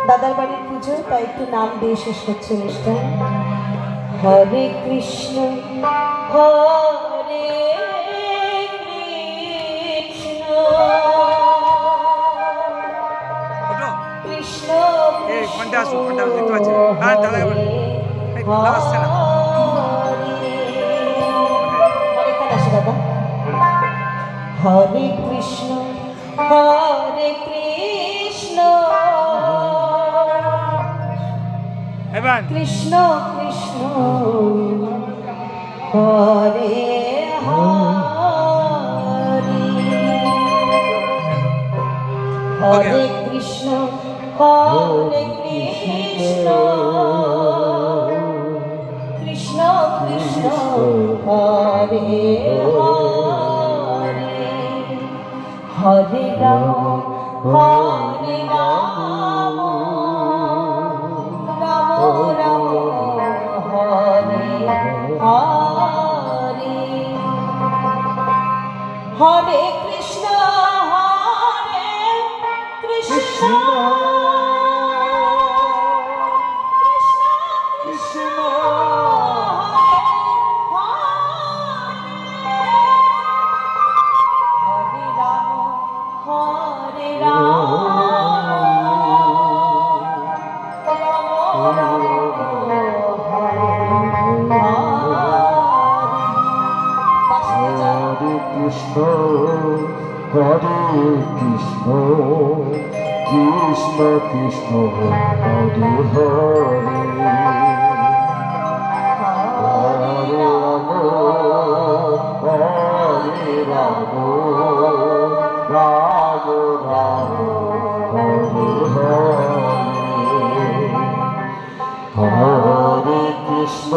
দাদার বাড়ির পুজো, তাই একটু নাম দিয়ে শেষ হচ্ছে অনুষ্ঠান। হরে কৃষ্ণ হরে কৃষ্ণ কৃষ্ণ ঘন্টা আসো, ঘন্টা দেখতে পাচ্ছেন। হ্যাঁ, দাঁড়া যাবেন, খোলা আসছে না। হরে কৃষ্ণ হরে কৃষ্ণ কৃষ্ণ কৃষ্ণ হরে হরে হরে কৃষ্ণ হরে কৃষ্ণ কৃষ্ণ কৃষ্ণ হরে হরে হরে রাম হরে রাম রাম রাম হরে হরে হরে কৃষ্ণ হরে কৃষ্ণ কৃষ্ণ হরে কৃষ্ণ কৃষ্ণ কৃষ্ণ হরে হরে হরে রাম হরে রাম রাম রাম হরে হরে হরে কৃষ্ণ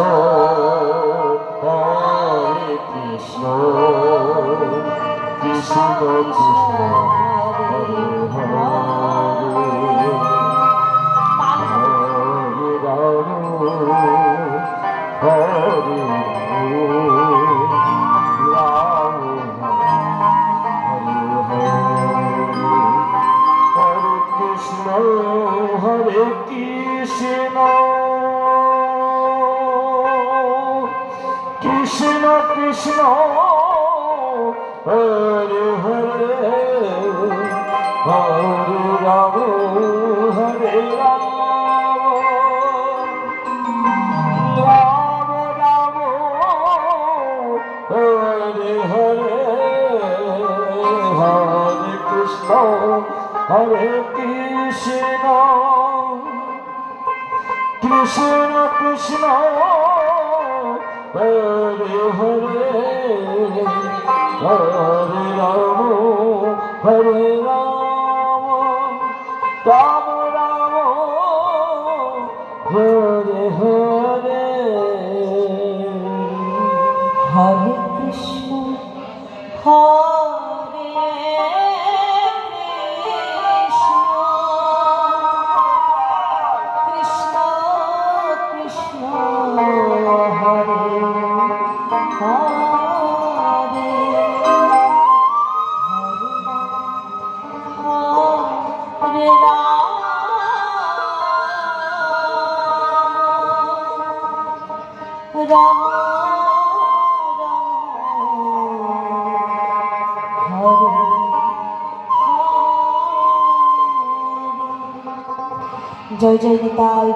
হরে কৃষ্ণ কৃষ্ণ কৃষ্ণ হরে হরে হরে রাম হরে রাম হরে হরে হরে কৃষ্ণ হরে কৃষ্ণ কৃষ্ণ কৃষ্ণ হরে হরে হরে রাম হরে রাম রাম রাম হরে হরে হরে কৃষ্ণ হরে কৃষ্ণ কৃষ্ণ কৃষ্ণ হরে হরে হরে রাম হরে রাম রাম রাম হরে হরে হরে কৃষ্ণ হরে কৃষ্ণ কৃষ্ণ কৃষ্ণ হরে হরে হরে রাম জয় জয় নিতাই।